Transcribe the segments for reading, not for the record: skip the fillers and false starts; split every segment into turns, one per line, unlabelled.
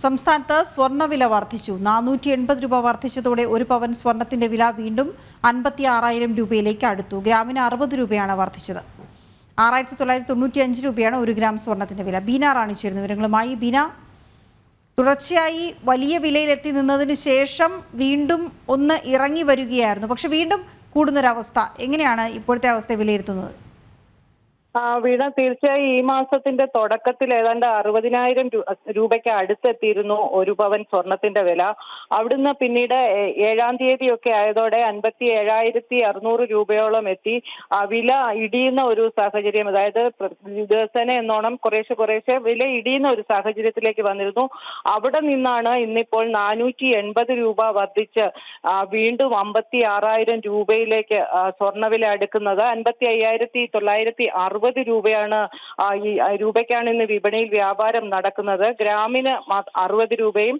സംസ്ഥാനത്ത് സ്വർണ്ണവില വർദ്ധിച്ചു. 480 രൂപ വർദ്ധിച്ചതോടെ ഒരു പവൻ സ്വർണത്തിന്റെ വില വീണ്ടും 56,000 രൂപയിലേക്ക് അടുത്തു. ഗ്രാമിന് 60 രൂപയാണ് വർദ്ധിച്ചത്. 6,995 രൂപയാണ് ഒരു ഗ്രാം സ്വർണത്തിന്റെ വില. ബീന റാണി ചേരുന്ന വിവരങ്ങളുമായി. ബീന, തുടർച്ചയായി വലിയ വിലയിലെത്തി നിന്നതിന് ശേഷം വീണ്ടും ഒന്ന് ഇറങ്ങി വരികയായിരുന്നു, പക്ഷെ വീണ്ടും കൂടുന്നൊരവസ്ഥ. എങ്ങനെയാണ് ഇപ്പോഴത്തെ അവസ്ഥ വിലയിരുത്തുന്നത്?
വീണ, തീർച്ചയായും ഈ മാസത്തിന്റെ തുടക്കത്തിൽ ഏതാണ്ട് 60,000 രൂപയ്ക്ക് അടുത്തെത്തിയിരുന്നു ഒരു പവൻ സ്വർണത്തിന്റെ വില. അവിടുന്ന് പിന്നീട് 7-ാം തീയതിയൊക്കെ ആയതോടെ 57,600 രൂപയോളം എത്തി. വില ഇടിയുന്ന ഒരു സാഹചര്യം, അതായത് ദിവസേന എന്നോണം കുറേശ്ശെ വില ഇടിയുന്ന ഒരു സാഹചര്യത്തിലേക്ക് വന്നിരുന്നു. അവിടെ നിന്നാണ് ഇന്നിപ്പോൾ 480 രൂപ വർദ്ധിച്ച് വീണ്ടും 56,000 രൂപയിലേക്ക് സ്വർണ്ണവില അടുക്കുന്നത്. 55,960 രൂപയാണ് രൂപയ്ക്കാണ് ഇന്ന് വിപണിയിൽ വ്യാപാരം നടക്കുന്നത്. ഗ്രാമിന് 60 രൂപയും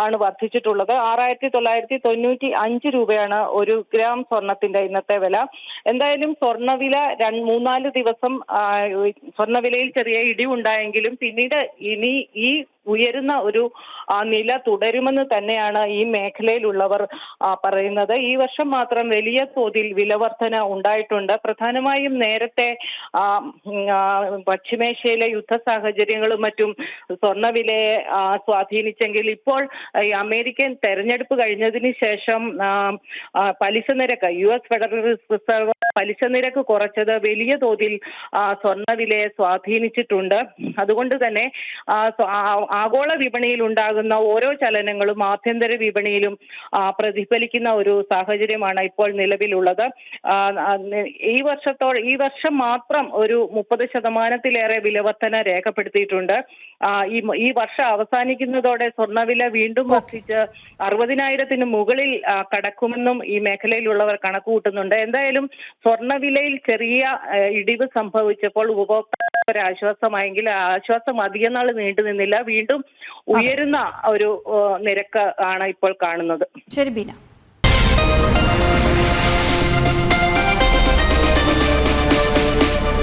ആണ് വർദ്ധിച്ചിട്ടുള്ളത്. 6,995 രൂപയാണ് ഒരു ഗ്രാം സ്വർണത്തിന്റെ ഇന്നത്തെ വില. എന്തായാലും സ്വർണ്ണവില 3-4 ദിവസം സ്വർണ്ണവിലയിൽ ചെറിയ ഇടിവുണ്ടായെങ്കിലും പിന്നീട് ഇനി ഈ ഉയരുന്ന ഒരു നില തുടരുമെന്ന് തന്നെയാണ് ഈ മേഖലയിലുള്ളവർ പറയുന്നത്. ഈ വർഷം മാത്രം വലിയ തോതിൽ വിലവർധന ഉണ്ടായിട്ടുണ്ട്. പ്രധാനമായും നേരത്തെ പശ്ചിമേഷ്യയിലെ യുദ്ധ സാഹചര്യങ്ങളും മറ്റും സ്വർണ്ണവിലയെ സ്വാധീനിച്ചെങ്കിൽ ഇപ്പോൾ ഈ അമേരിക്കൻ തെരഞ്ഞെടുപ്പ് കഴിഞ്ഞതിന് ശേഷം പലിശ നിരക്ക്, US ഫെഡറൽ റിസർവ് പലിശ നിരക്ക് കുറച്ചത് വലിയ തോതിൽ സ്വർണ്ണവിലയെ സ്വാധീനിച്ചിട്ടുണ്ട്. അതുകൊണ്ട് തന്നെ ആഗോള വിപണിയിൽ ഉണ്ടാകുന്ന ഓരോ ചലനങ്ങളും ആഭ്യന്തര വിപണിയിലും പ്രതിഫലിക്കുന്ന ഒരു സാഹചര്യമാണ് ഇപ്പോൾ നിലവിലുള്ളത്. ഈ വർഷം മാത്രം ഒരു 30% വിലവർധന രേഖപ്പെടുത്തിയിട്ടുണ്ട്. ഈ വർഷം അവസാനിക്കുന്നതോടെ സ്വർണ്ണവില വീണ്ടും വർദ്ധിച്ച് 60,000-ന് മുകളിൽ കടക്കുമെന്നും ഈ മേഖലയിലുള്ളവർ കണക്കുകൂട്ടുന്നുണ്ട്. എന്തായാലും സ്വർണ്ണവിലയിൽ ചെറിയ ഇടിവ് സംഭവിച്ചപ്പോൾ ഉപഭോക്താക്കൾ ആശ്വാസമായെങ്കിൽ ആശ്വാസം അധികം നാൾ നീണ്ടു നിന്നില്ല. വീണ്ടും ഉയരുന്ന ഒരു നിരക്ക് ആണ് ഇപ്പോൾ കാണുന്നത്.
ശരി ബീന.